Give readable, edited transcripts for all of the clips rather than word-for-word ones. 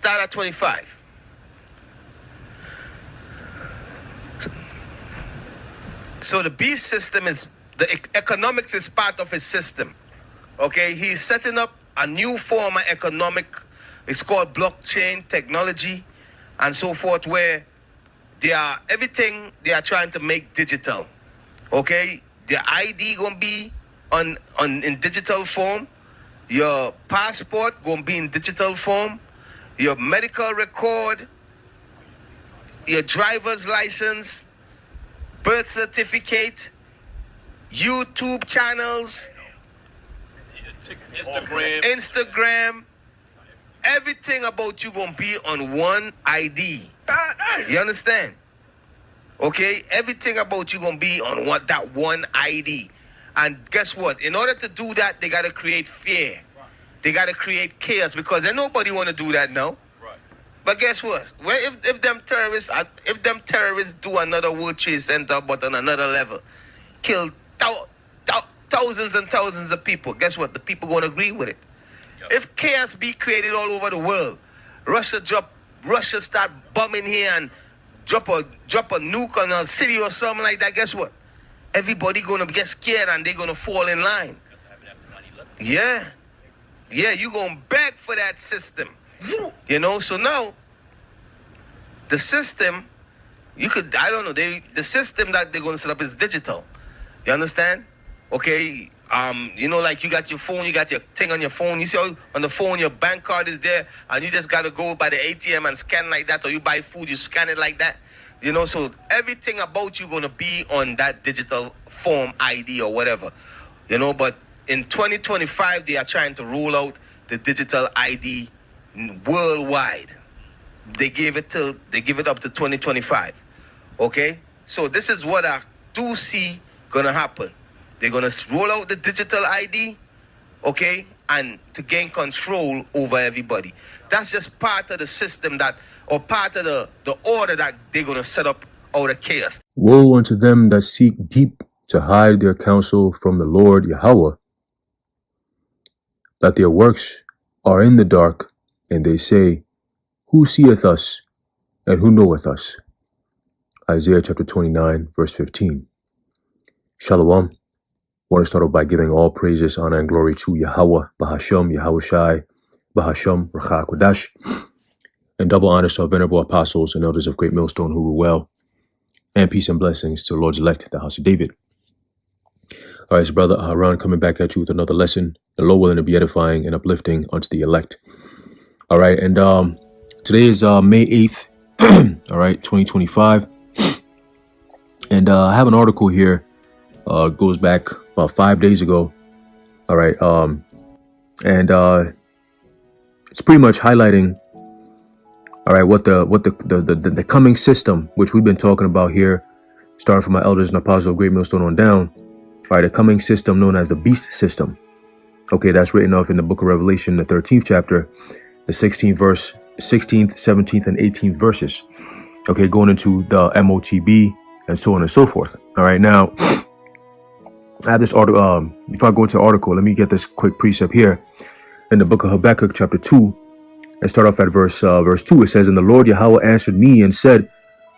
start at 25. So the beast system is, the economics is part of his system. Okay, he's setting up a new form of economic, it's called blockchain technology and so forth, where everything they are trying to make digital. Okay, the ID gonna be in digital form, your passport gonna be in digital form, your medical record, your driver's license, birth certificate, YouTube channels, Instagram, everything about you gonna be on one ID. You understand? Okay, everything about you gonna be on that one ID. And guess what? In order to do that, they gotta create fear. They gotta create chaos, because then nobody wanna do that now. But guess what? Well, if them terrorists do another World Trade Center but on another level, kill thousands and thousands of people, guess what? The people gonna agree with it. Yep. If chaos be created all over the world, Russia start bombing here and drop a nuke on a city or something like that, guess what? Everybody gonna get scared and they're gonna fall in line. Yeah, you gonna beg for that system. You know, so now the system, the system that they're gonna set up is digital. You understand? Okay, you know, like you got your phone, you got your thing on your phone. You see how on the phone your bank card is there, and you just gotta go by the ATM and scan like that, or you buy food, you scan it like that. You know, so everything about you gonna be on that digital form ID or whatever. You know, but in 2025 they are trying to roll out the digital ID worldwide. They give it up to 2025. Okay, so this is what I do see gonna happen. They're gonna roll out the digital ID, okay, and to gain control over everybody. That's just part of the system or part of the order that they're gonna set up out of chaos. Woe unto them that seek deep to hide their counsel from the Lord Yahweh, that their works are in the dark, and they say, who seeth us, and who knoweth us? Isaiah chapter 29, verse 15. Shalom. I want to start off by giving all praises, honor, and glory to Yahweh, Bahasham, Yahweh Shai, Bahasham, Racha Kodash, and double honor to our venerable apostles and elders of Great Millstone who rule well, and peace and blessings to the Lord's elect, the house of David. All right, so brother Haran coming back at you with another lesson, and Lord willing to be edifying and uplifting unto the elect. All right, and today is May 8th, all right, 2025, and I have an article here, goes back about 5 days ago, all right, and it's pretty much highlighting, all right, what the coming system, which we've been talking about here, starting from my elders and apostles of Great Millstone on down, all right, the coming system known as the beast system. Okay, that's written off in the book of Revelation, the 13th chapter, the 16th verse, 16th, 17th, and 18th verses. Okay, going into the MOTB and so on and so forth. All right, now, I have this article. Before I go into the article, let me get this quick precept here. In the book of Habakkuk, chapter 2, and start off at verse 2. It says, and the Lord Yahweh answered me and said,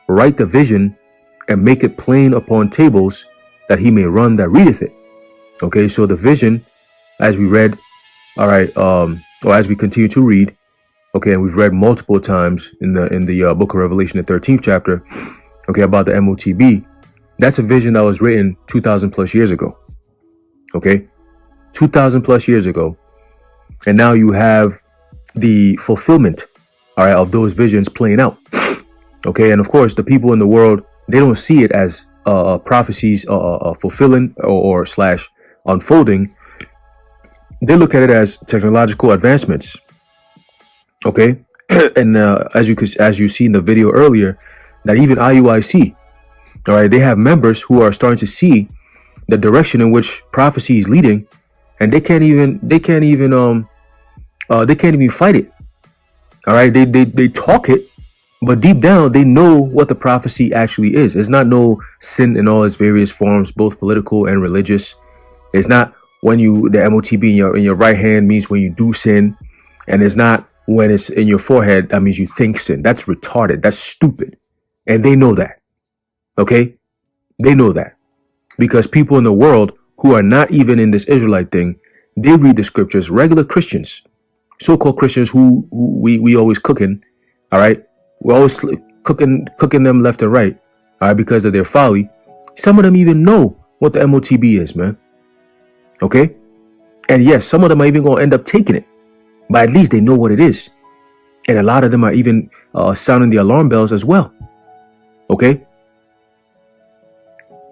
write the vision and make it plain upon tables, that he may run that readeth it. Okay, so the vision, as we read, all right, or as we continue to read, okay, and we've read multiple times in the book of Revelation, the 13th chapter, okay, about the MOTB. That's a vision that was written 2,000 plus years ago. Okay, 2,000 plus years ago, and now you have the fulfillment, all right, of those visions playing out. Okay, and of course, the people in the world, they don't see it as prophecies fulfilling or slash unfolding. They look at it as technological advancements. Okay, and as you see in the video earlier, that even IUIC, all right, they have members who are starting to see the direction in which prophecy is leading, and they can't even fight it. All right, they talk it, but deep down they know what the prophecy actually is. It's not no sin in all its various forms, both political and religious. It's not when the MOTB in your right hand means when you do sin, and it's not when it's in your forehead, that means you think sin. That's retarded. That's stupid. And they know that. Okay? They know that. Because people in the world who are not even in this Israelite thing, they read the scriptures. Regular Christians, so-called Christians who we always cooking, all right? We're always cooking them left and right, all right, because of their folly. Some of them even know what the MOTB is, man. Okay? And yes, some of them are even going to end up taking it. But at least they know what it is. And a lot of them are even sounding the alarm bells as well. Okay?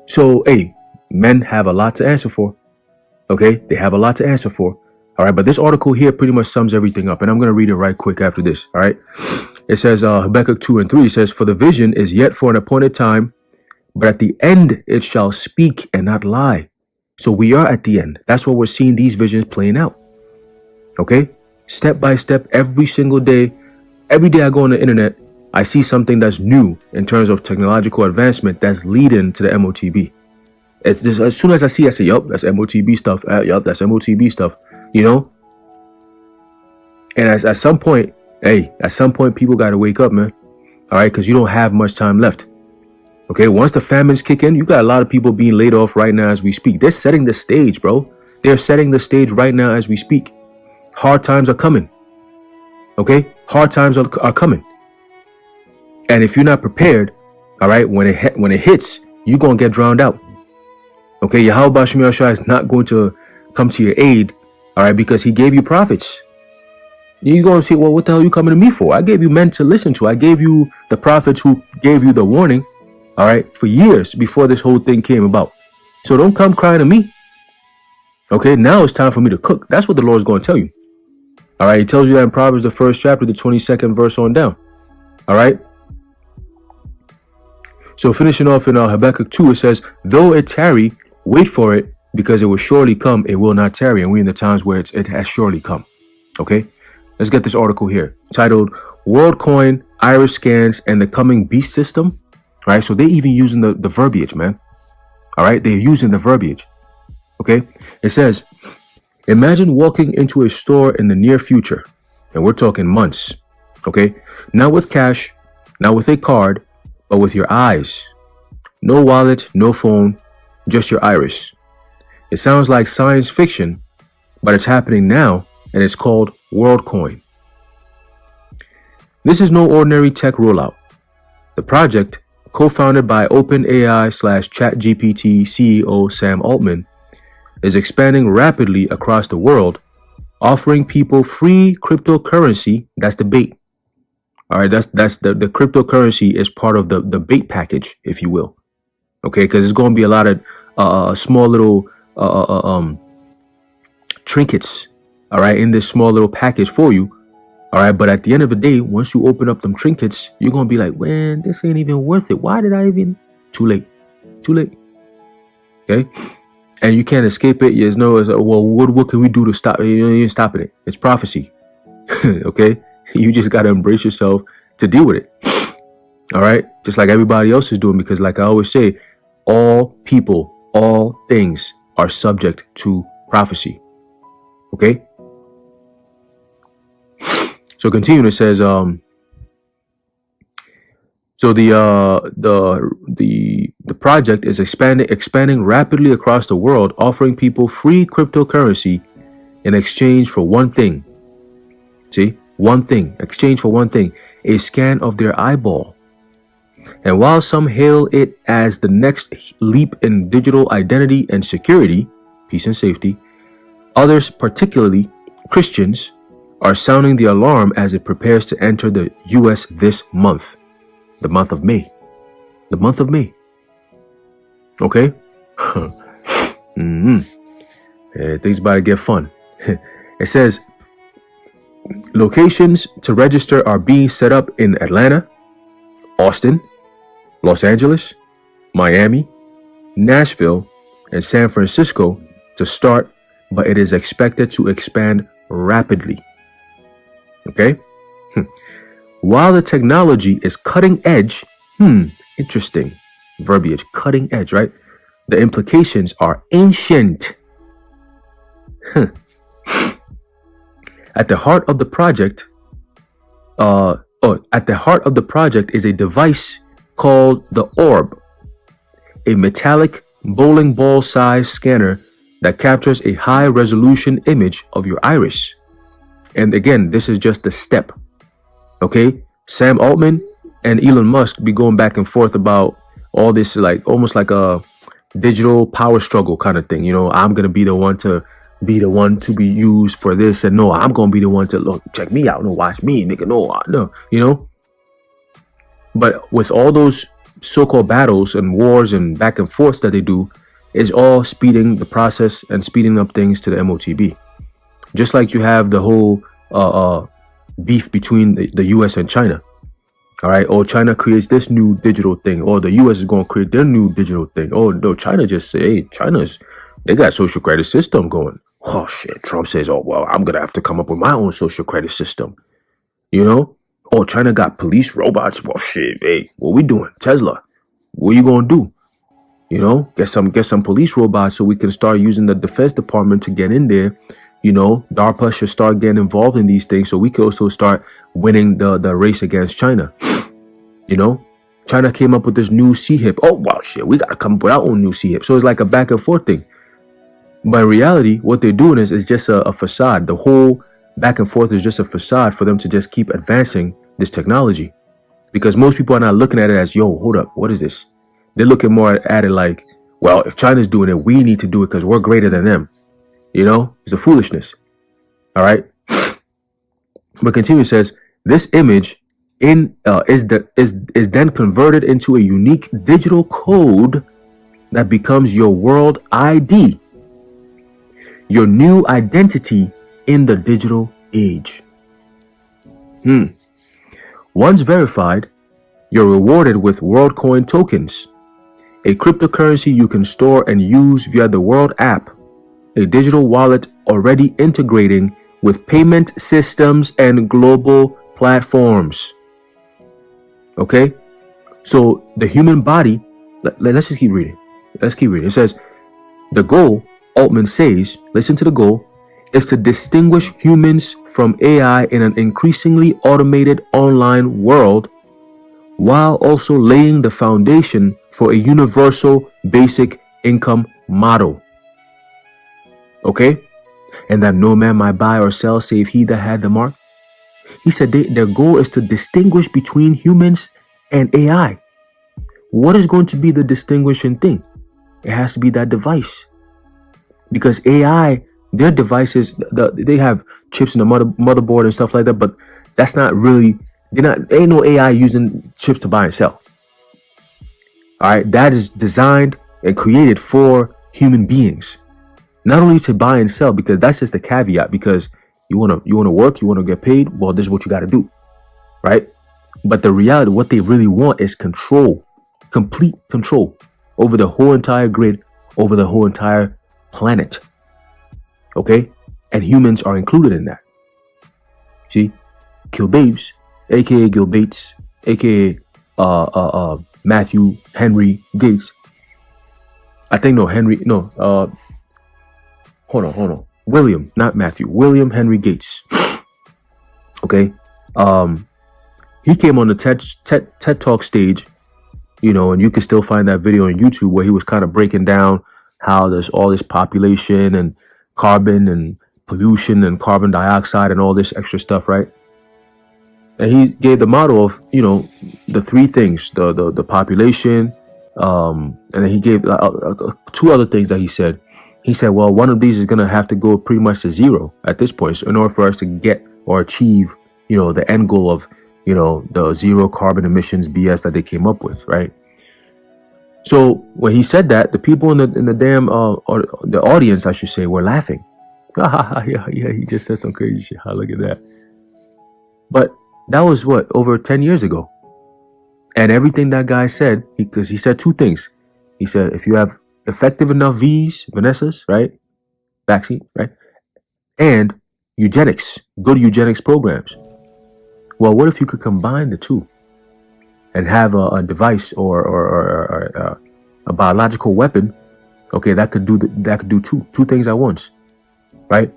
So, hey, men have a lot to answer for. Okay? They have a lot to answer for. All right? But this article here pretty much sums everything up. And I'm going to read it right quick after this. All right? It says, Habakkuk 2:3 says, "For the vision is yet for an appointed time, but at the end it shall speak and not lie." So we are at the end. That's what we're seeing these visions playing out. Okay? Step by step, every single day. Every day I go on the internet, I see something that's new in terms of technological advancement that's leading to the MOTB. It's just, as soon as I see, I say, yup, that's MOTB stuff. Yup, that's MOTB stuff. You know? And at some point, people got to wake up, man. All right? Because you don't have much time left. Okay? Once the famines kick in, you got a lot of people being laid off right now as we speak. They're setting the stage, bro. They're setting the stage right now as we speak. Hard times are coming. Okay? Hard times are coming. And if you're not prepared, all right, when it hits, you're going to get drowned out. Okay? Yahweh Shemi Shai is not going to come to your aid, all right, because he gave you prophets. You're going to say, well, what the hell are you coming to me for? I gave you men to listen to. I gave you the prophets who gave you the warning, all right, for years before this whole thing came about. So don't come crying to me. Okay? Now it's time for me to cook. That's what the Lord's going to tell you. All right, he tells you that in Proverbs, the 1st chapter, the 22nd verse on down. All right. So finishing off in Habakkuk 2, it says, "Though it tarry, wait for it, because it will surely come. It will not tarry." And we're in the times where it has surely come. Okay. Let's get this article here titled "Worldcoin, Iris Scans, and the Coming Beast System." All right. So they're even using the verbiage, man. All right. They're using the verbiage. Okay. It says, "Imagine walking into a store in the near future," and we're talking months, okay? Not with cash, not with a card, but with your eyes. No wallet, no phone, just your iris. It sounds like science fiction, but it's happening now, and it's called Worldcoin. This is no ordinary tech rollout. The project, co-founded by OpenAI/ChatGPT CEO Sam Altman, is expanding rapidly across the world, offering people free cryptocurrency. That's the bait. All right, that's the cryptocurrency is part of the bait package, if you will. Okay, because there's going to be a lot of small little trinkets, all right, in this small little package for you. All right, but at the end of the day, once you open up them trinkets, you're going to be like, man, this ain't even worth it. Why did I even? Too late. Okay. And you can't escape it. There's no, well, what can we do to stop it? You ain't stopping it. It's prophecy. Okay? You just got to embrace yourself to deal with it. All right? Just like everybody else is doing, because like I always say, all people, all things are subject to prophecy. Okay? So continuing, it says, so the project is expanding rapidly across the world, offering people free cryptocurrency in exchange for one thing. See, one thing, exchange for one thing, a scan of their eyeball. And while some hail it as the next leap in digital identity and security, peace and safety, others, particularly Christians, are sounding the alarm as it prepares to enter the U.S. this month. The month of May. The month of May. Okay? Things about to get fun. It says, locations to register are being set up in Atlanta, Austin, Los Angeles, Miami, Nashville, and San Francisco to start, but it is expected to expand rapidly. Okay? While the technology is cutting edge, interesting verbiage, cutting edge, right? The implications are ancient. At the heart of the project at the heart of the project is a device called the Orb, a metallic bowling ball size scanner that captures a high resolution image of your iris. And again, this is just the step. Okay, Sam Altman and Elon Musk be going back and forth about all this, like almost like a digital power struggle kind of thing. You know, I'm gonna be the one to be used for this, and no, I'm gonna be the one to look, check me out, no, watch me, nigga, no, you know. But with all those so-called battles and wars and back and forths that they do, is all speeding the process and speeding up things to the MOTB. Just like you have the whole beef between the US and China. All right. Oh, China creates this new digital thing. Or the US is going to create their new digital thing. Oh, no, China just say, hey, they got social credit system going. Oh, shit. Trump says, oh, well, I'm going to have to come up with my own social credit system. You know? Oh, China got police robots. Well, shit. Hey, what we doing? Tesla. What you going to do? You know, get some police robots so we can start using the Defense Department to get in there. You know, DARPA should start getting involved in these things so we can also start winning the race against China. You know, China came up with this new CHIP. Oh, wow, shit, we got to come up with our own new CHIP. So it's like a back and forth thing. But in reality, what they're doing is just a facade. The whole back and forth is just a facade for them to just keep advancing this technology. Because most people are not looking at it as, yo, hold up, what is this? They're looking more at it like, well, if China's doing it, we need to do it because we're greater than them. You know, it's a foolishness. All right. But continue, says this image is then converted into a unique digital code that becomes your world ID, your new identity in the digital age. Once verified, you're rewarded with Worldcoin tokens, a cryptocurrency you can store and use via the World app, a digital wallet already integrating with payment systems and global platforms. Okay? So the human body, let's just keep reading. Let's keep reading. It says, the goal, Altman says, listen to the goal, is to distinguish humans from AI in an increasingly automated online world, while also laying the foundation for a universal basic income model. Okay? And that no man might buy or sell save he that had the mark. He said their goal is to distinguish between humans and AI. What is going to be the distinguishing thing? It has to be that device. Because AI, their devices, they have chips in the motherboard and stuff like that, but that's not really, ain't no AI using chips to buy and sell. All right, that is designed and created for human beings, not only to buy and sell, because that's just a caveat. Because you wanna work, you wanna get paid. Well, this is what you got to do, right? But the reality, what they really want is control, complete control over the whole entire grid, over the whole entire planet. Okay, and humans are included in that. See, Kill Babes, aka Gil Bates, aka Matthew Henry Gates. I think hold on. William, not Matthew. William Henry Gates. Okay. He came on the TED Talk stage, you know, and you can still find that video on YouTube where he was kind of breaking down how there's all this population and carbon and pollution and carbon dioxide and all this extra stuff, right? And he gave the model of, you know, the three things, the population, and then he gave two other things that he said. He said, well, one of these is going to have to go pretty much to zero at this point, so in order for us to get or achieve, you know, the end goal of, you know, the zero carbon emissions BS that they came up with, right? So when he said that, the people in the damn or the audience, I should say, were laughing. Yeah, he just said some crazy shit. Look at that. But that was what, over 10 years ago. And everything that guy said, because he said two things. He said, if you have effective enough Vanessas, right? Vaccine, right? And eugenics, good eugenics programs. Well, what if you could combine the two and have a device or a biological weapon, okay, that could do two things at once, right?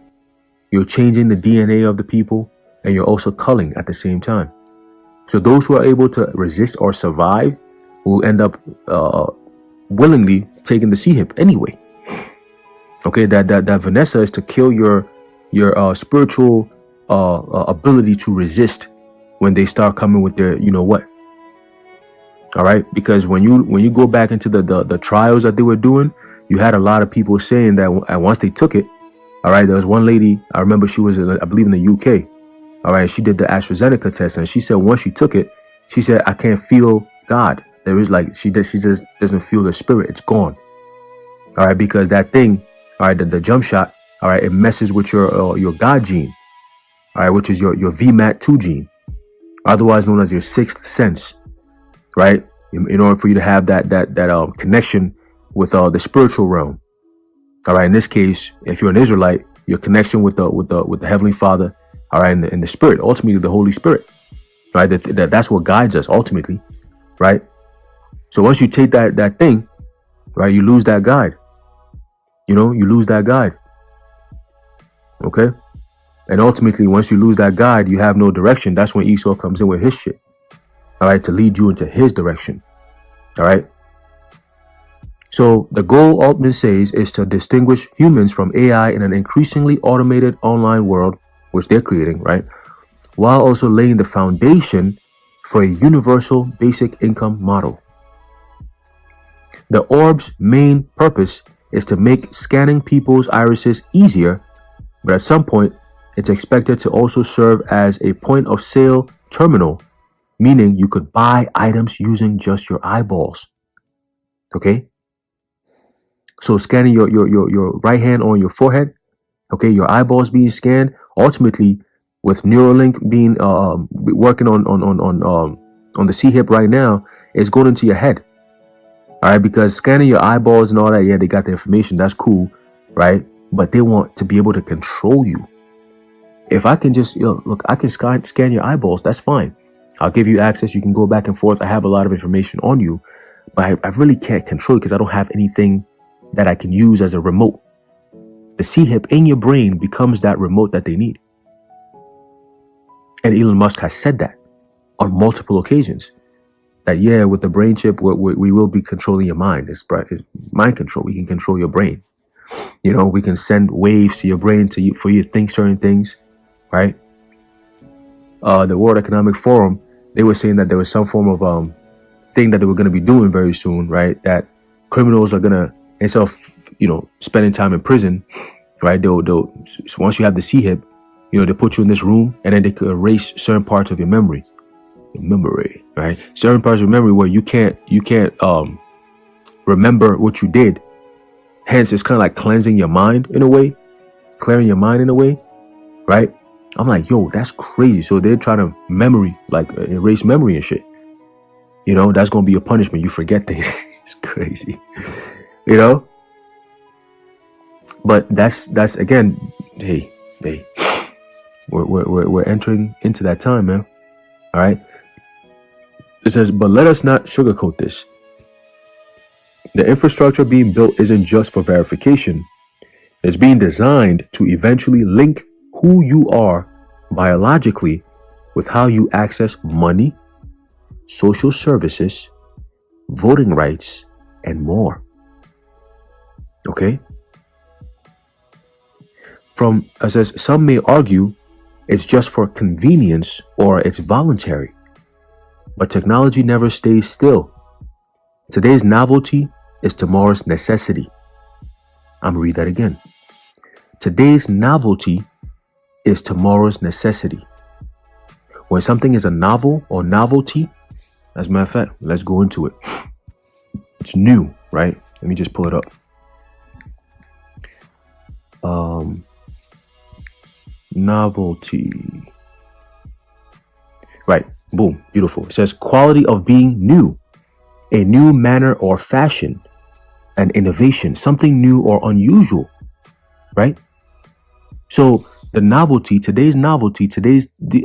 You're changing the DNA of the people. and you're also culling at the same time. So those who are able to resist or survive will end up willingly taking the sea hip anyway. Okay, that Vanessa is to kill your spiritual ability to resist when they start coming with their you know what. All right, because when you go back into the trials that they were doing, you had a lot of people saying that once they took it, all right, there was one lady, I remember she was, I believe, in the UK. All right, she did the AstraZeneca test, and she said once she took it, she said, I can't feel God. There is like, she just doesn't feel the spirit. It's gone. All right, because that thing, all right, the jump shot, all right, it messes with your God gene, all right, which is your VMAT2 gene, otherwise known as your sixth sense, right? In order for you to have that connection with the spiritual realm. All right, in this case, if you're an Israelite, your connection with the Heavenly Father, all right, in the Spirit, ultimately the Holy Spirit, right? That's what guides us ultimately, right? So once you take that thing, right, you lose that guide. You know, you lose that guide. Okay, and ultimately, once you lose that guide, you have no direction. That's when Esau comes in with his shit, all right, to lead you into his direction. All right. So the goal, Altman says, is to distinguish humans from AI in an increasingly automated online world, which they're creating, right? While also laying the foundation for a universal basic income model. The orb's main purpose is to make scanning people's irises easier, but at some point, it's expected to also serve as a point of sale terminal, meaning you could buy items using just your eyeballs. Okay? So scanning your right hand on your forehead, okay, your eyeballs being scanned, ultimately with Neuralink being working on the C hip right now, is going into your head. All right, because scanning your eyeballs and all that, yeah, they got the information, that's cool, right? But they want to be able to control you. If I can just, look, I can scan your eyeballs, that's fine. I'll give you access, you can go back and forth. I have a lot of information on you, but I really can't control it because I don't have anything that I can use as a remote. The C hip in your brain becomes that remote that they need. And Elon Musk has said that on multiple occasions. That, yeah, with the brain chip, we will be controlling your mind. It's mind control. We can control your brain. You know, we can send waves to your brain for you to think certain things, right? The World Economic Forum, they were saying that there was some form of thing that they were going to be doing very soon, right? That criminals are going to, instead of, spending time in prison, right? They'll once you have the C hip, they put you in this room and then they could erase certain parts of your memory, right? Certain parts of your memory where you can't remember what you did. Hence, it's kind of like cleansing your mind in a way, clearing your mind in a way, right? I'm like, yo, that's crazy. So they're trying to erase memory and shit. That's going to be your punishment. You forget things. It's crazy. But that's again, hey, we're entering into that time, man. All right. It says, but let us not sugarcoat this. The infrastructure being built isn't just for verification. It's being designed to eventually link who you are biologically with how you access money, social services, voting rights, and more. Okay? It says, some may argue it's just for convenience or it's voluntary. But technology never stays still. Today's novelty is tomorrow's necessity. I'm gonna read that again. Today's novelty is tomorrow's necessity. When something is a novel or novelty, as a matter of fact, let's go into it. It's new, right? Let me just pull it up. Novelty. Right. Boom. Beautiful. It says quality of being new, a new manner or fashion, an innovation, something new or unusual, right? So the novelty,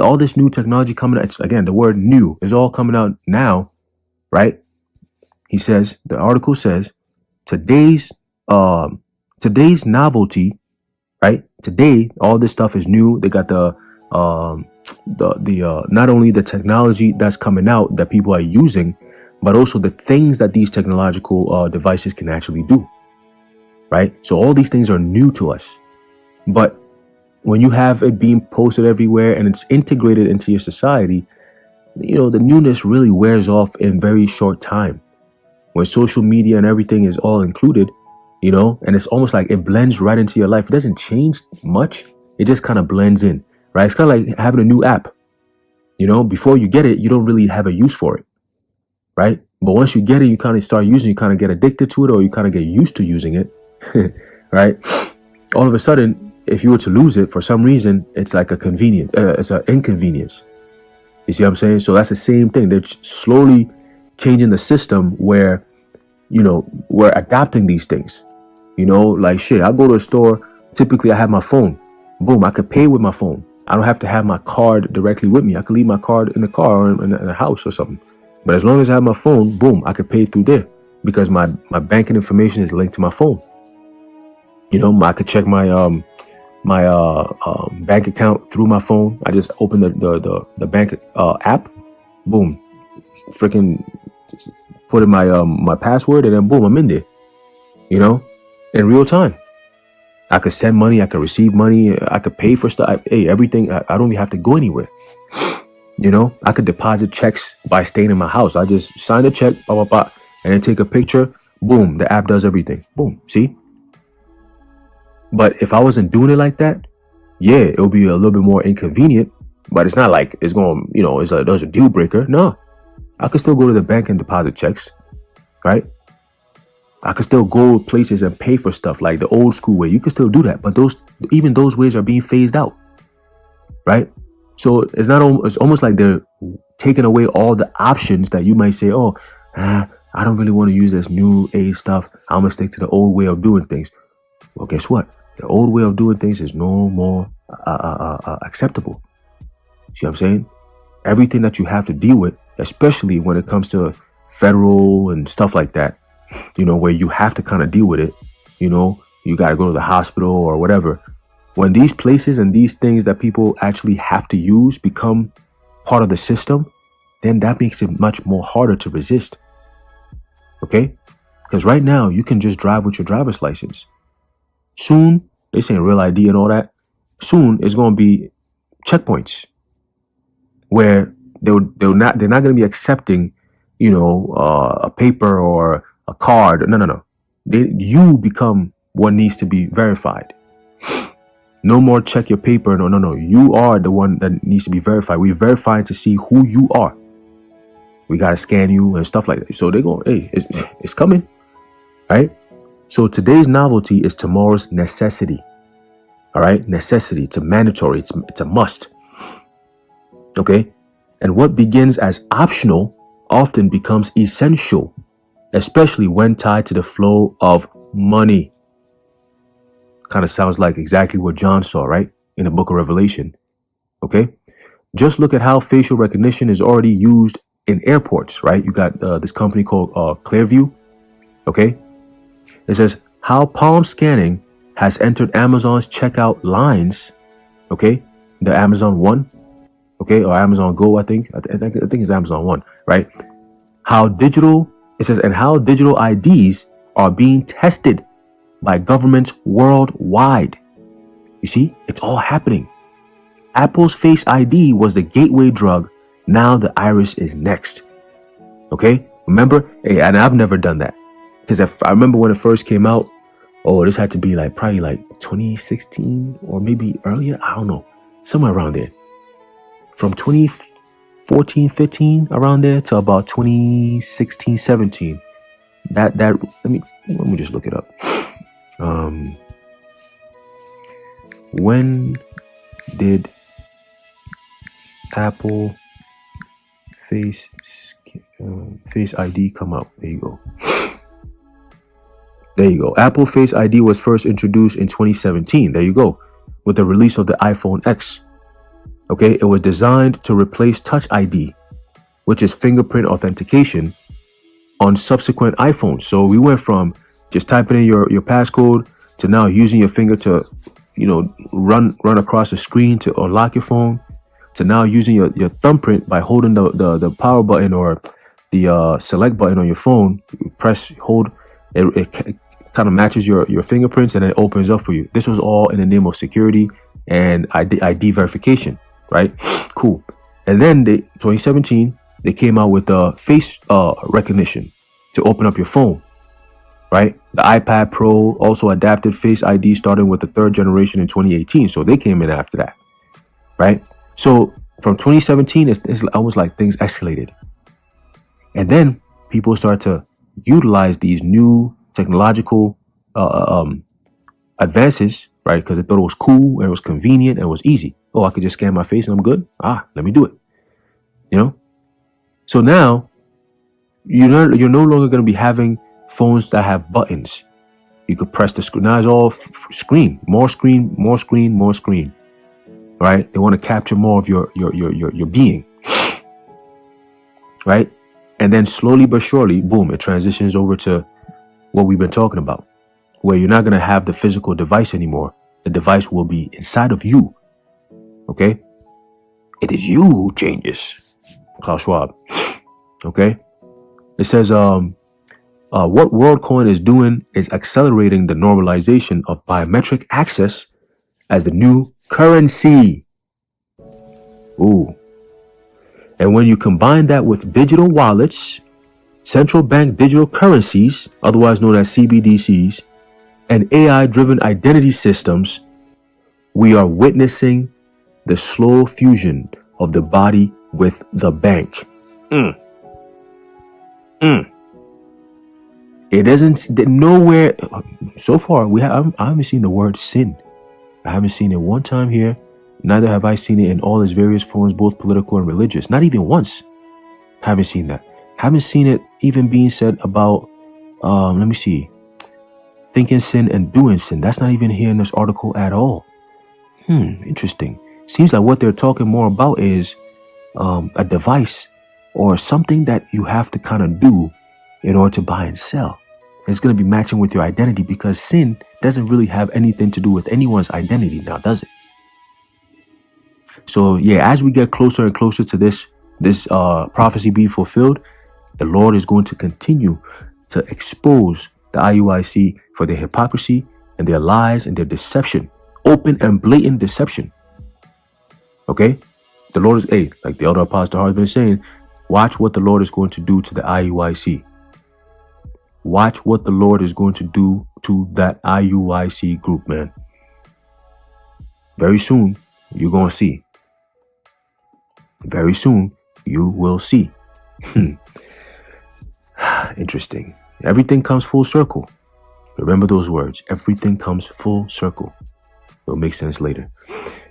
all this new technology coming out, again, the word new is all coming out now, right? He says, the article says, today's novelty, right? Today, all this stuff is new. They got the the not only the technology that's coming out that people are using, but also the things that these technological devices can actually do, right? So all these things are new to us. But when you have it being posted everywhere and it's integrated into your society, the newness really wears off in very short time. When social media and everything is all included, and it's almost like it blends right into your life. It doesn't change much. It just kind of blends in, right? It's kind of like having a new app. Before you get it, you don't really have a use for it, right? But once you get it, you kind of start using it, you kind of get addicted to it, or you kind of get used to using it, right? All of a sudden, if you were to lose it for some reason, it's like it's an inconvenience. You see what I'm saying? So that's the same thing. They're slowly changing the system where, we're adapting these things. Like shit, I go to a store, typically I have my phone. Boom, I could pay with my phone. I don't have to have my card directly with me. I could leave my card in the car or in the house or something. But as long as I have my phone, boom, I could pay through there because my banking information is linked to my phone. I could check my bank account through my phone. I just open the bank app, boom, freaking put in my password, and then boom, I'm in there. In real time. I could send money, I could receive money, I could pay for stuff. Everything. I don't even have to go anywhere. I could deposit checks by staying in my house. I just sign a check, blah, blah, blah, and then take a picture. Boom, the app does everything. Boom, see? But if I wasn't doing it like that, yeah, it'll be a little bit more inconvenient, but it's not like it's going, there's a deal breaker. No, I could still go to the bank and deposit checks, right? I could still go places and pay for stuff like the old school way. You can still do that, but even those ways are being phased out, right? So it's almost like they're taking away all the options that you might say, I don't really want to use this new age stuff. I'm gonna stick to the old way of doing things. Well, guess what? The old way of doing things is no more acceptable. See what I'm saying? Everything that you have to deal with, especially when it comes to federal and stuff like that, where you have to kind of deal with it, you got to go to the hospital or whatever. When these places and these things that people actually have to use become part of the system, then that makes it much more harder to resist. Okay? Because right now you can just drive with your driver's license. Soon, they saying real ID and all that. Soon it's going to be checkpoints where they're not going to be accepting, a paper or a card. No. You become what needs to be verified. No more check your paper. No. You are the one that needs to be verified. We're verifying to see who you are. We got to scan you and stuff like that. So they go, hey, it's coming, right? So today's novelty is tomorrow's necessity. All right. Necessity. It's a mandatory. It's a must. Okay. And what begins as optional often becomes essential, especially when tied to the flow of money. Kind of sounds like exactly what John saw, right? In the book of Revelation. Okay. Just look at how facial recognition is already used in airports, right? You got this company called Clearview. Okay. It says how palm scanning has entered Amazon's checkout lines. Okay. The Amazon One. Okay. Or Amazon Go, I think. I think it's Amazon One, right? It says, and how digital IDs are being tested by governments worldwide. You see, it's all happening. Apple's Face ID was the gateway drug. Now the iris is next. Okay. Remember? Hey, and I've never done that. Because I remember when it first came out, this had to be probably 2016 or maybe earlier. I don't know. Somewhere around there. From 2014, 15, around there to about 2016, 17. Let me just look it up. When did Apple Face ID come out? There you go. There you go. Apple Face ID was first introduced in 2017. There you go. With the release of the iPhone X. Okay, it was designed to replace Touch ID, which is fingerprint authentication, on subsequent iPhones. So we went from just typing in your passcode to now using your finger to, run across the screen to unlock your phone. to now using your thumbprint by holding the power button or the select button on your phone. You press, hold, it kind of matches your fingerprints and then it opens up for you. This was all in the name of security and ID verification, right? Cool. And then 2017, they came out with face recognition to open up your phone, right? The iPad Pro also adapted Face ID starting with the 3rd generation in 2018. So they came in after that, right? So from 2017, it's almost like things escalated. And then people start to utilize these new technological advances, right? Because they thought it was cool and it was convenient and it was easy. Oh, I could just scan my face and I'm good. Let me do it. You know? So now you're no longer going to be having phones that have buttons. You could press the screen. Now it's all screen, more screen, more screen, more screen. Right? They want to capture more of your being. Right? And then slowly but surely, boom, it transitions over to what we've been talking about, where you're not going to have the physical device anymore. The device will be inside of you. Okay? It is you who changes. Klaus Schwab. Okay? It says, what Worldcoin is doing is accelerating the normalization of biometric access as the new currency. Ooh. And when you combine that with digital wallets, central bank digital currencies, otherwise known as CBDCs, and AI-driven identity systems, we are witnessing the slow fusion of the body with the bank. It doesn't nowhere so far. I haven't seen the word sin. I haven't seen it one time here. Neither have I seen it in all its various forms, both political and religious. Not even once. Haven't seen that. Haven't seen it even being said about, let me see, thinking sin and doing sin. That's not even here in this article at all. Interesting. Seems like what they're talking more about is a device or something that you have to kind of do in order to buy and sell. And it's going to be matching with your identity, because sin doesn't really have anything to do with anyone's identity now, does it? So yeah, as we get closer and closer to this prophecy being fulfilled, the Lord is going to continue to expose the IUIC for their hypocrisy and their lies and their deception, open and blatant deception. Okay? The Lord is, like the elder apostle has been saying, watch what the Lord is going to do to the IUIC. Watch what the Lord is going to do to that IUIC group, man. Very soon, you're going to see. Very soon, you will see. Interesting. Everything comes full circle. Remember those words. Everything comes full circle. It'll make sense later.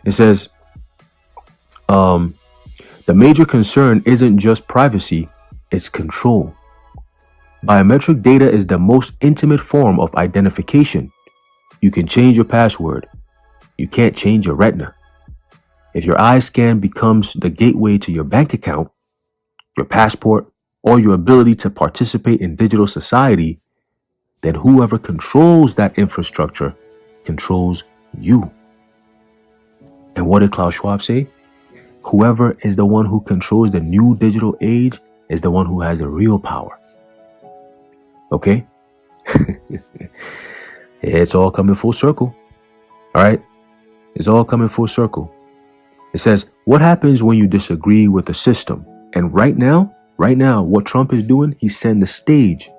It says, the major concern isn't just privacy, it's control. Biometric data is the most intimate form of identification. You can change your password. You can't change your retina. If your eye scan becomes the gateway to your bank account, your passport, or your ability to participate in digital society, then whoever controls that infrastructure controls you. And what did Klaus Schwab say? Whoever is the one who controls the new digital age is the one who has the real power. Okay? It's all coming full circle. All right? It's all coming full circle. It says, what happens when you disagree with the system? And right now, what Trump is doing, he's setting the stage,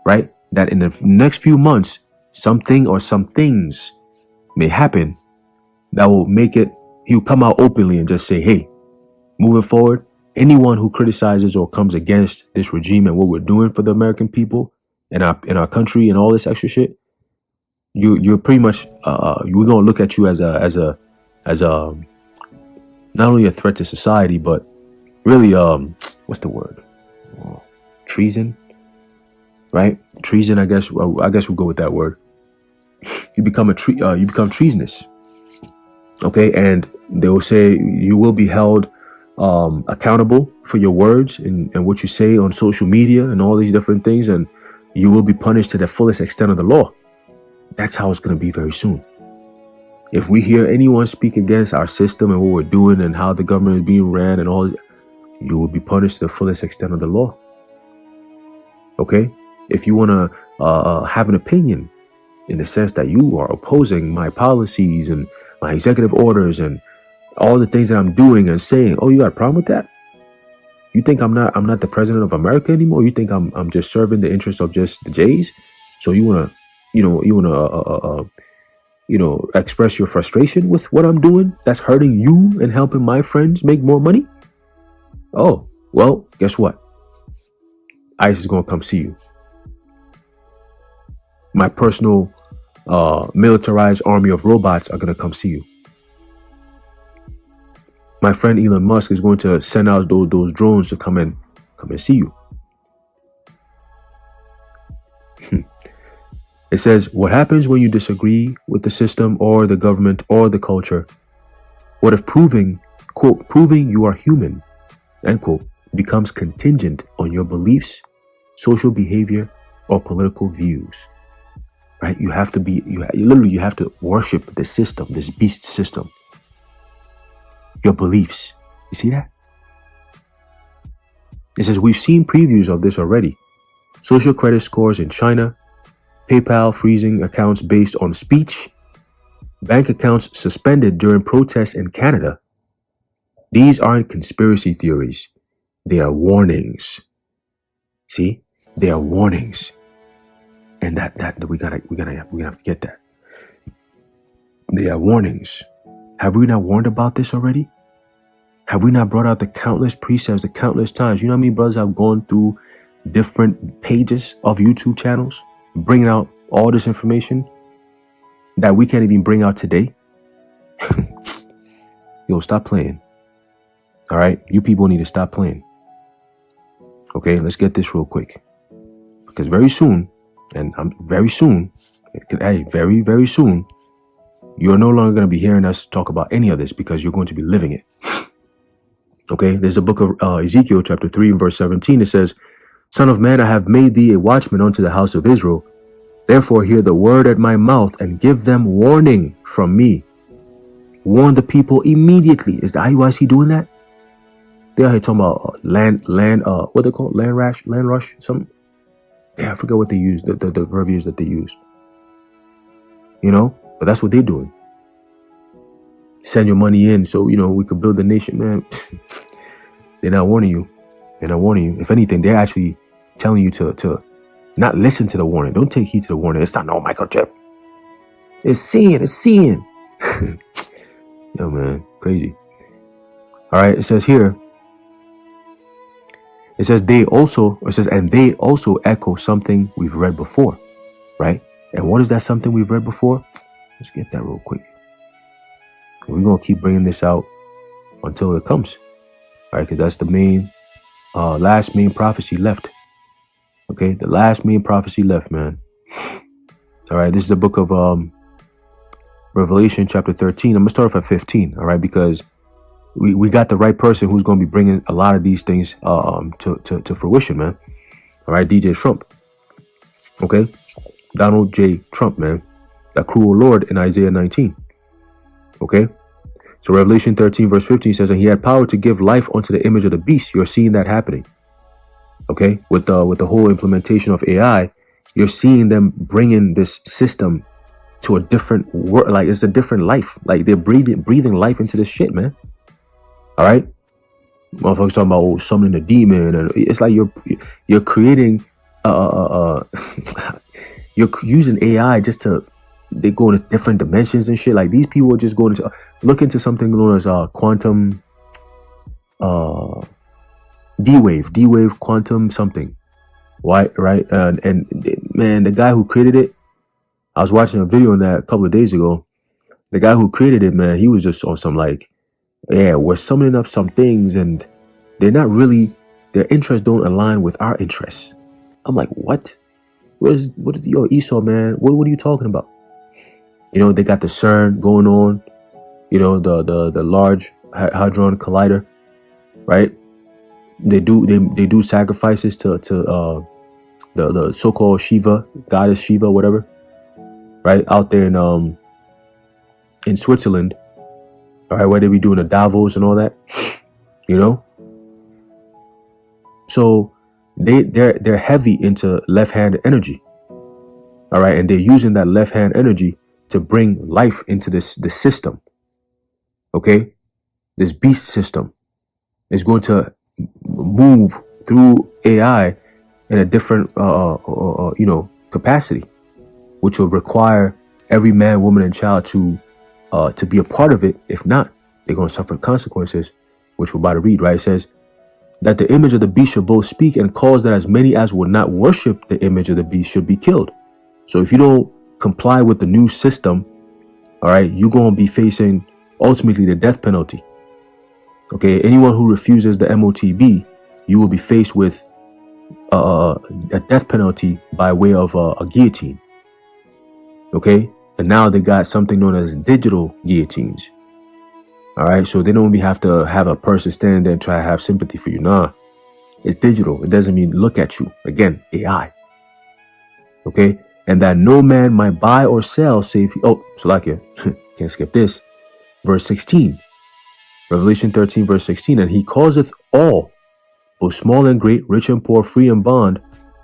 right? That in the next few months, something or some things may happen that will make it, he'll come out openly and just say, hey, moving forward, anyone who criticizes or comes against this regime and what we're doing for the American people and our country and all this extra shit, you're pretty much we're gonna look at you as a not only a threat to society, but really what's the word? Treason, right? Treason. I guess we'll go with that word. You become treasonous. Okay, and they will say you will be held accountable for your words and what you say on social media and all these different things, and you will be punished to the fullest extent of the law. That's how it's going to be very soon. If we hear anyone speak against our system and what we're doing and how the government is being ran and all, you will be punished to the fullest extent of the law. Okay? If you want to have an opinion in the sense that you are opposing my policies and my executive orders and all the things that I'm doing and saying, oh, you got a problem with that? You think I'm not the president of America anymore? You think I'm just serving the interests of just the Jays? So you wanna, express your frustration with what I'm doing? That's hurting you and helping my friends make more money? Oh, well, guess what? ICE is gonna come see you. My personal militarized army of robots are gonna come see you. My friend Elon Musk is going to send out those drones to come and see you. It says, what happens when you disagree with the system or the government or the culture? What if proving you are human, end quote, becomes contingent on your beliefs, social behavior, or political views? Right? You have to worship the system, this beast system. Your beliefs. You see that? It says, we've seen previews of this already. Social credit scores in China, PayPal freezing accounts based on speech, bank accounts suspended during protests in Canada. These aren't conspiracy theories. They are warnings. See? They are warnings. And that we gotta have to get that. They are warnings. Have we not warned about this already? Have we not brought out the countless precepts, the countless times? You know how many brothers have gone through different pages of YouTube channels, bringing out all this information that we can't even bring out today? Yo, stop playing. All right? You people need to stop playing. Okay, let's get this real quick. Because very soon, very soon, you're no longer going to be hearing us talk about any of this because you're going to be living it. Okay, there's a book of Ezekiel chapter 3 and verse 17. It says, Son of man, I have made thee a watchman unto the house of Israel. Therefore hear the word at my mouth and give them warning from me. Warn the people immediately. Is the IUIC doing that? They are here talking about what they call land rush, something. Yeah, I forget what they use, the verbiage that they use. You know, but that's what they're doing. Send your money in so, we could build a nation, man. They're not warning you. If anything, they're actually telling you to not listen to the warning. Don't take heed to the warning. It's not no microchip. It's seeing. Yo, man, crazy. All right, it says here, and they also echo something we've read before, right? And what is that something we've read before? Let's get that real quick. And we're going to keep bringing this out until it comes, all right? Because that's the last main prophecy left. Okay, the last main prophecy left, man. All right, this is the book of Revelation chapter 13. I'm going to start off at 15, all right? Because we got the right person who's going to be bringing a lot of these things to fruition, man. All right, DJ Trump. Okay, Donald J. Trump, man. That cruel Lord in Isaiah 19. Okay, so Revelation 13 verse 15 says, and he had power to give life unto the image of the beast. You're seeing that happening. Okay, with the whole implementation of AI, you're seeing them bringing this system to a different world. Like, it's a different life. Like, they're breathing life into this shit, man. All right, motherfuckers talking about summoning a demon, and it's like you're creating you're using AI just to, they go into different dimensions and shit. Like, these people are just going to look into something known as quantum D-wave quantum something. Why, right? And man, the guy who created it, I was watching a video on that a couple of days ago. The guy who created it, man, he was just on some like, yeah, we're summoning up some things and they're not really, their interests don't align with our interests. I'm like, what? Yo, Esau, man, what are you talking about? They got the CERN going on, the Large Hadron Collider, right? They do sacrifices to the so-called Shiva, goddess Shiva, whatever, right? Out there in in Switzerland, all right, where they be doing the Davos and all that, you know. So they're heavy into left-hand energy, all right, and they're using that left-hand energy to bring life into this system. Okay, this beast system is going to move through AI in a different, capacity, which will require every man, woman, and child to be a part of it. If not, they're going to suffer consequences, which we're about to read. Right? It says that the image of the beast shall both speak and cause that as many as would not worship the image of the beast should be killed. So if you don't comply with the new system, all right, you're going to be facing ultimately the death penalty. Okay, anyone who refuses the MOTB, you will be faced with a death penalty by way of a guillotine. Okay, and now they got something known as digital guillotines. All right, so they don't have to have a person standing there and try to have sympathy for you. Nah, it's digital. It doesn't mean look at you. Again, AI. Okay, and that no man might buy or sell save. Oh, Salakia, can't skip this. Verse 16. Revelation 13, verse 16, and he causeth all, both small and great, rich and poor, free and bond,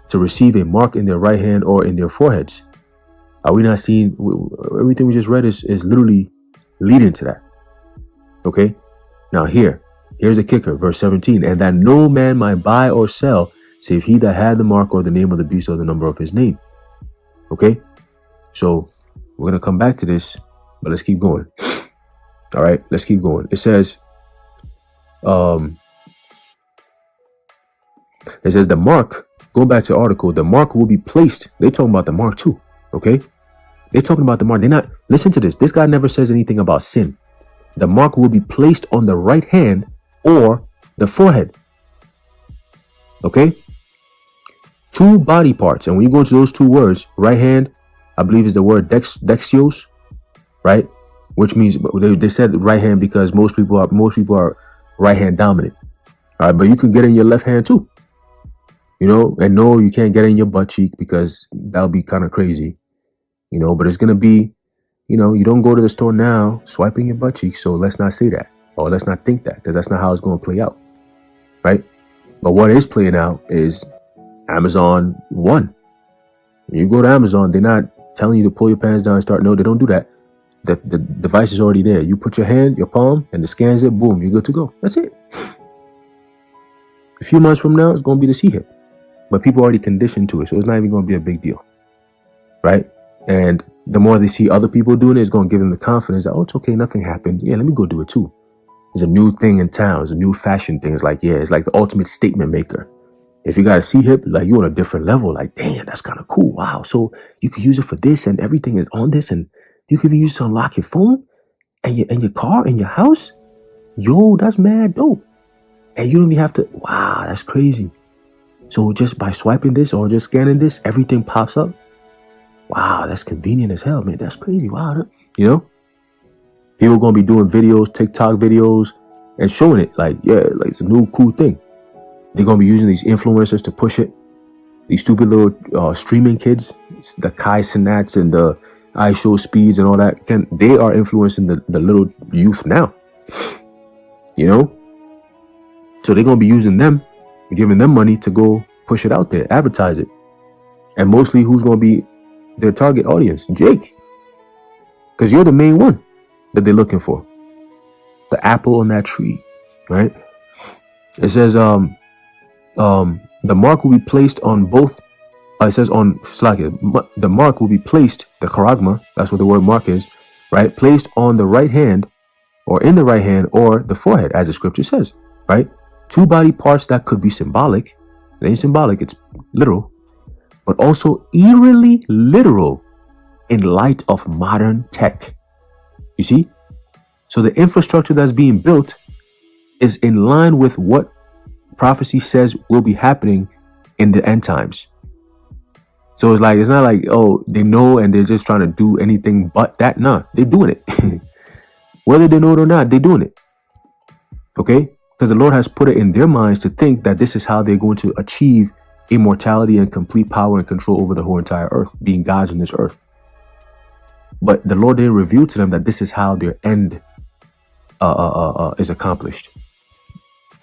to receive a mark in their right hand or in their foreheads. Are we not seeing everything we just read is literally leading to that? Okay. Now here's the kicker, verse 17, and that no man might buy or sell save he that had the mark or the name of the beast or the number of his name. Okay. So we're going to come back to this, but let's keep going. All right, let's keep going. It says the mark, go back to the article, the mark will be placed. They're talking about the mark too. Okay. They're talking about the mark. They're not, listen to this. This guy never says anything about sin. The mark will be placed on the right hand or the forehead. Okay. Two body parts. And when you go into those two words, right hand, I believe is the word dexios, right? Which means they said right hand because most people are right hand dominant. All right, but you can get in your left hand too. You know, and no, you can't get in your butt cheek because that'll be kind of crazy. You know, but it's gonna be, you know, you don't go to the store now swiping your butt cheek. So let's not say that, or let's not think that, because that's not how it's going to play out, right? But what is playing out is Amazon One. When you go to Amazon, they're not telling you to pull your pants down and start. No, they don't do that. The device is already there. You put your hand, your palm, and it scans it. Boom, you're good to go. That's it. A few months from now, it's going to be the C-hip. But people are already conditioned to it, so it's not even going to be a big deal, right? And the more they see other people doing it, it's going to give them the confidence that, oh, it's okay, nothing happened. Yeah, let me go do it too. It's a new thing in town. It's a new fashion thing. It's like, yeah, it's like the ultimate statement maker. If you got a C-hip, like you're on a different level. Like, damn, that's kind of cool. Wow. So you can use it for this and everything is on this, and you can even use it to unlock your phone and your car and your house. Yo, that's mad dope. And you don't even have to, wow, that's crazy. So just by swiping this or just scanning this, everything pops up. Wow, that's convenient as hell, man. That's crazy. Wow. You know, people are going to be doing videos, TikTok videos, and showing it like, yeah, like it's a new cool thing. They're going to be using these influencers to push it. These stupid little streaming kids, the Kai Sinats and the iShow Speeds and all that, they are influencing the little youth now. You know? So they're going to be using them, giving them money to go push it out there, advertise it. And mostly who's going to be their target audience? Jake. Because you're the main one that they're looking for. The apple on that tree, right? It says, the mark will be placed on both. It says on Slakia, the mark will be placed, the charagma, that's what the word mark is, right? Placed on the right hand or in the right hand or the forehead, as the scripture says, right? Two body parts that could be symbolic. It ain't symbolic, it's literal, but also eerily literal in light of modern tech. You see? So the infrastructure that's being built is in line with what prophecy says will be happening in the end times. So it's not like, oh, they know and they're just trying to do anything but that. Nah, they're doing it. Whether they know it or not, they're doing it. Okay? Because the Lord has put it in their minds to think that this is how they're going to achieve immortality and complete power and control over the whole entire earth, being gods on this earth. But the Lord didn't reveal to them that this is how their end is accomplished.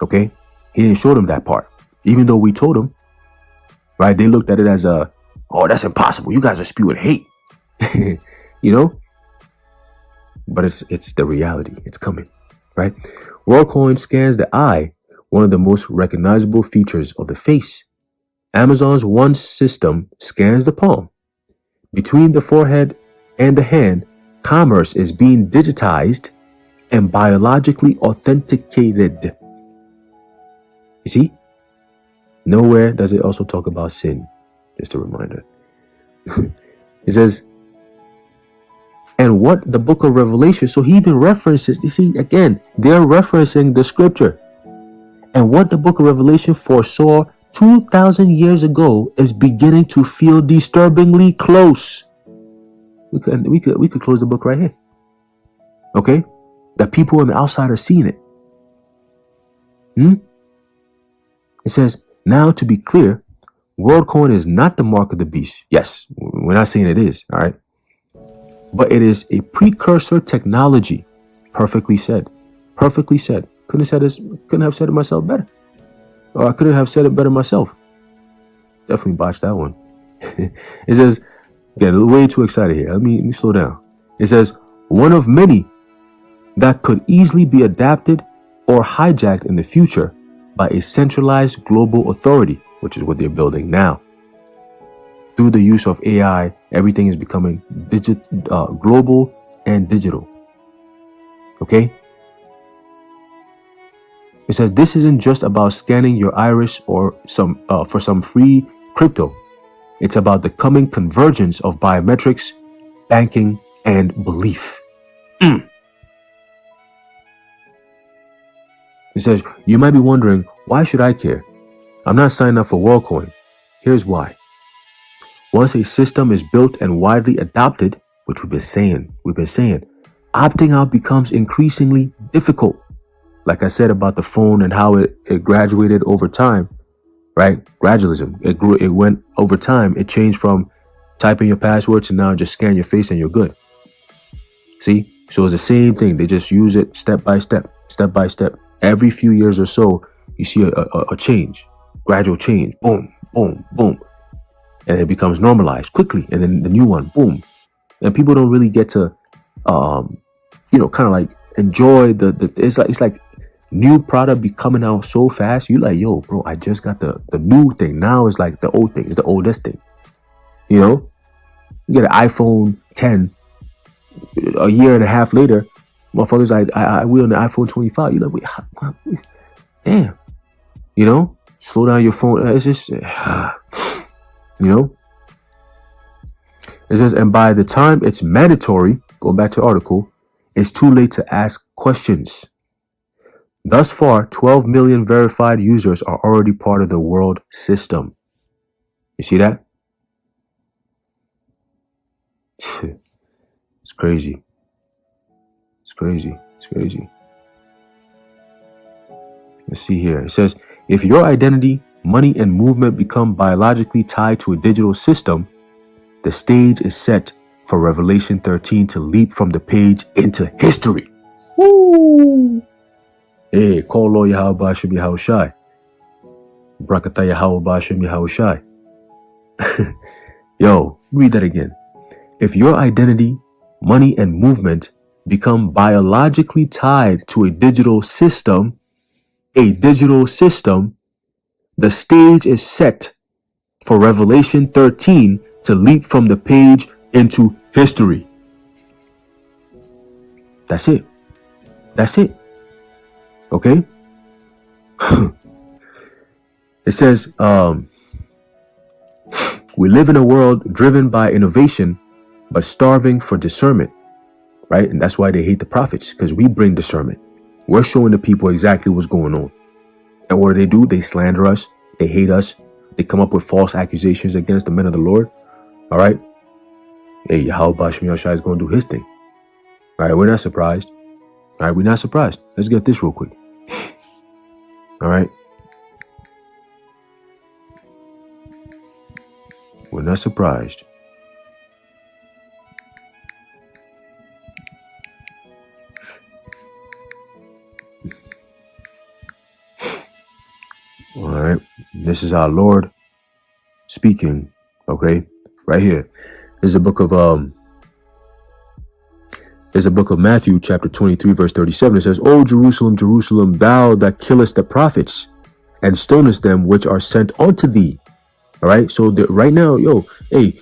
Okay? He didn't show them that part. Even though we told them, right? They looked at it as oh, that's impossible. You guys are spewing hate. You know? But it's the reality. It's coming, right? Worldcoin scans the eye, one of the most recognizable features of the face. Amazon's One system scans the palm. Between the forehead and the hand, commerce is being digitized and biologically authenticated. You see? Nowhere does it also talk about sin. Just a reminder. It says, and what the book of Revelation, so he even references, you see, again, they're referencing the scripture. And what the book of Revelation foresaw 2,000 years ago is beginning to feel disturbingly close. We could close the book right here. Okay? The people on the outside are seeing it. It says, now to be clear, Worldcoin is not the mark of the beast. Yes, we're not saying it is, all right? But it is a precursor technology. Perfectly said. Perfectly said. Couldn't have said it myself better. Or I couldn't have said it better myself. Definitely botched that one. It says, get way too excited here. Let me slow down. It says, one of many that could easily be adapted or hijacked in the future by a centralized global authority, which is what they're building now. Through the use of AI, everything is becoming global and digital. Okay? It says this isn't just about scanning your iris or for some free crypto. It's about the coming convergence of biometrics, banking, and belief. It says, you might be wondering, why should I care? I'm not signing up for Worldcoin. Here's why. Once a system is built and widely adopted, which we've been saying, opting out becomes increasingly difficult. Like I said about the phone and how it graduated over time, right? Gradualism. It went over time. It changed from typing your password to now just scan your face and you're good. See? So it's the same thing. They just use it step by step. Every few years or so, you see a change, gradual change. Boom, boom, boom. And it becomes normalized quickly. And then the new one, boom. And people don't really get to, kind of like enjoy it's like new product be coming out so fast. You like, yo, bro, I just got the new thing. Now it's like the old thing. It's the oldest thing. You know, you get an iPhone 10 a year and a half later. Motherfuckers like, I will on the iPhone 25. You're like, wait, damn. You know, slow down your phone. It's just, you know. It says, and by the time it's mandatory, going back to the article, it's too late to ask questions. Thus far, 12 million verified users are already part of the world system. You see that? It's crazy. It's crazy. Let's see here. It says, if your identity, money, and movement become biologically tied to a digital system, the stage is set for Revelation 13 to leap from the page into history. Woo! Hey, call Lord Yahweh Shem Yahushai. Brakatah Yahweh Shem Yahushai. Yo, read that again. If your identity, money, and movement become biologically tied to a digital system, the stage is set for Revelation 13 to leap from the page into history. That's it. Okay? It says, we live in a world driven by innovation, but starving for discernment, right? And that's why they hate the prophets, because we bring discernment. We're showing the people exactly what's going on. And what do? They slander us. They hate us. They come up with false accusations against the men of the Lord. All right? Hey, Yahweh Shem Yahushai is going to do his thing. All right, we're not surprised. All right, we're not surprised. Let's get this real quick. All right? We're not surprised. this is our Lord speaking. Okay, right here. There's a book of Matthew, chapter 23, verse 37. It says, "O Jerusalem, Jerusalem, thou that killest the prophets and stonest them which are sent unto thee." All right. So right now, the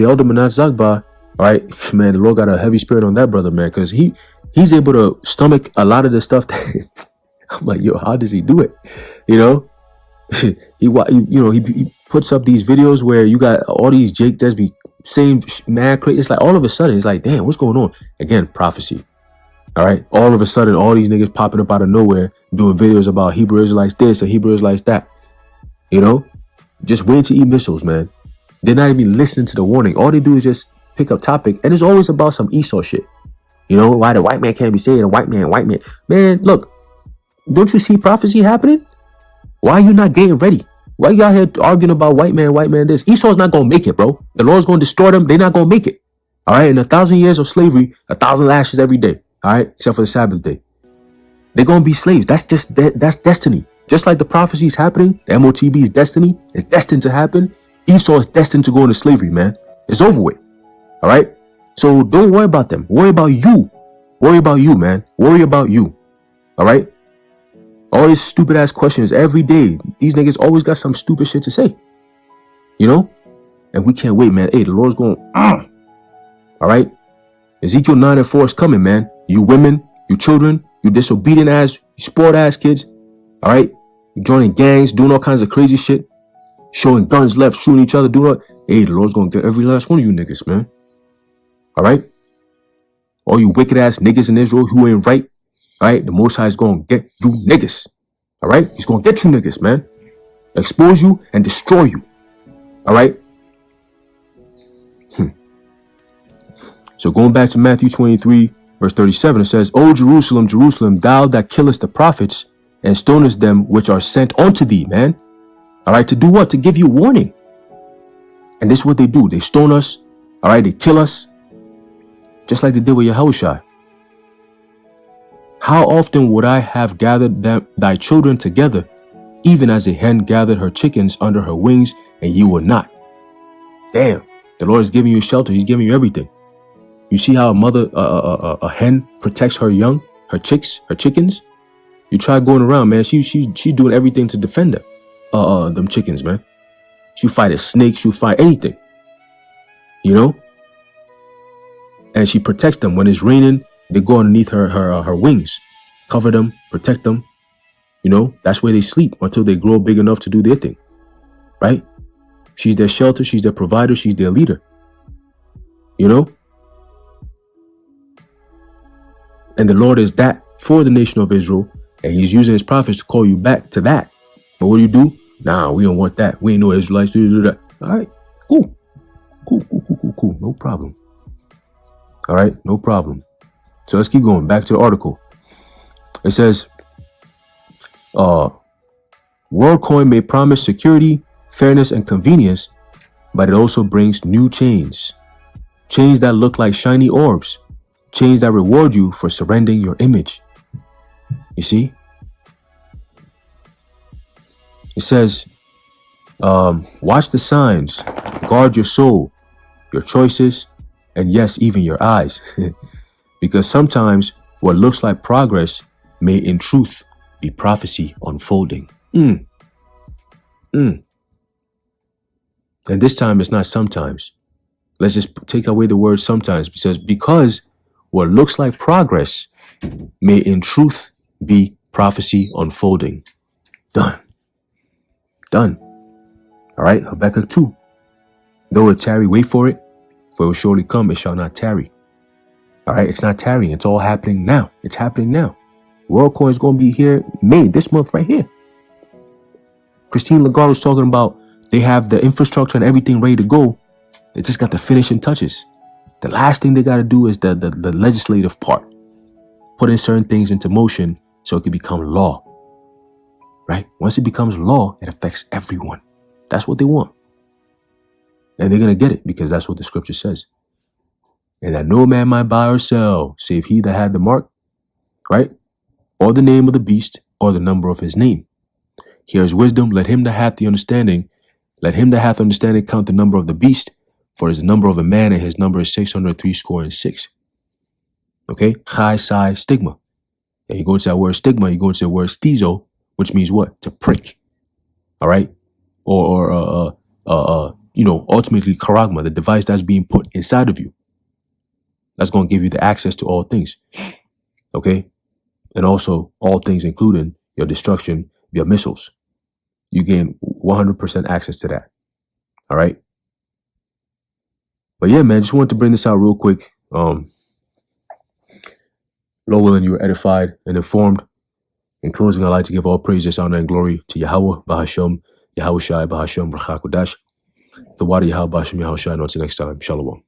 elder Manat Zagba, all right, man, the Lord got a heavy spirit on that brother, man, because he's able to stomach a lot of the stuff that I'm like, how does he do it? He puts up these videos where you got all these Jake that's be saying mad crazy. It's like all of a sudden, it's like, damn, what's going on? Again, prophecy. All right. All of a sudden, all these niggas popping up out of nowhere doing videos about Hebrew Israelites this or Hebrew Israelites that. Just waiting to eat missiles, man. They're not even listening to the warning. All they do is just pick up topic, and it's always about some Esau shit. Why the white man can't be saved? The white man. Man, look, don't you see prophecy happening? Why are you not getting ready? Why you out here arguing about white man this? Esau's not going to make it, bro. The Lord's going to destroy them. They're not going to make it. All right. In 1,000 years of slavery, 1,000 lashes every day. All right. Except for the Sabbath day. They're going to be slaves. That's destiny. Just like the prophecy is happening, the MOTB is destiny. It's destined to happen. Esau is destined to go into slavery, man. It's over with. All right. So don't worry about them. Worry about you. Worry about you, man. Worry about you. All right. All these stupid ass questions every day. These niggas always got some stupid shit to say. And we can't wait, man. Hey, the Lord's going. All right. Ezekiel 9:4 is coming, man. You women, you children, you disobedient ass, you sport ass kids. All right. You joining gangs, doing all kinds of crazy shit. Showing guns left, shooting each other, doing all. Hey, the Lord's going to get every last one of you niggas, man. All right. All you wicked ass niggas in Israel who ain't right. All right, the Most High is going to get you niggas. All right, he's going to get you niggas, man. Expose you and destroy you. All right. So going back to Matthew 23, verse 37, it says, "O Jerusalem, Jerusalem, thou that killest the prophets and stonest them which are sent unto thee," man. All right, to do what? To give you warning. And this is what they do. They stone us. All right, they kill us. Just like they did with Yahushua. "How often would I have gathered thy children together, even as a hen gathered her chickens under her wings, and you would not?" Damn, the Lord is giving you shelter. He's giving you everything. You see how a hen protects her young, her chickens. You try going around, man. She's doing everything to defend them chickens, man. She'll fight a snake. She'll fight anything. And she protects them. When it's raining, they go underneath her wings, cover them, protect them. That's where they sleep until they grow big enough to do their thing, right? She's their shelter. She's their provider. She's their leader. And the Lord is that for the nation of Israel, and he's using his prophets to call you back to that. But what do? Nah, we don't want that. We ain't no Israelites to do that. All right, cool. No problem. All right, no problem. So let's keep going. Back to the article. It says, WorldCoin may promise security, fairness, and convenience, but it also brings new chains. Chains that look like shiny orbs. Chains that reward you for surrendering your image. You see? It says, watch the signs, guard your soul, your choices, and yes, even your eyes. Because sometimes what looks like progress may in truth be prophecy unfolding. And this time it's not sometimes. Let's just take away the word sometimes. It says, because what looks like progress may in truth be prophecy unfolding. Done. All right, Habakkuk 2. Though it tarry, wait for it, for it will surely come, it shall not tarry. All right, it's not tarrying. It's all happening now. It's happening now. Worldcoin is going to be here May, this month right here. Christine Lagarde was talking about they have the infrastructure and everything ready to go. They just got the finishing touches. The last thing they got to do is the legislative part. Putting certain things into motion so it can become law. Right? Once it becomes law, it affects everyone. That's what they want. And they're going to get it because that's what the scripture says. And that no man might buy or sell, save he that had the mark, right? Or the name of the beast, or the number of his name. Here is wisdom. Let him that hath the understanding, count the number of the beast, for it is the number of a man, and his number is 603 score and 6. Okay? Chai, Sai, stigma. And you go into that word stigma, you go into the word stizo, which means what? To prick. All right? Or ultimately charagma, the device that's being put inside of you. That's going to give you the access to all things. Okay? And also all things, including your destruction, your missiles. You gain 100% access to that. All right? But yeah, man, just wanted to bring this out real quick. Lord willing, you were edified and informed. In closing, I'd like to give all praises, honor, and glory to Yahweh, Bahasham, Yahweh Shai, Bahasham, Rachakodash, the Wadi Yahweh, Bahasham, Yahweh Shai. Until next time, Shalom.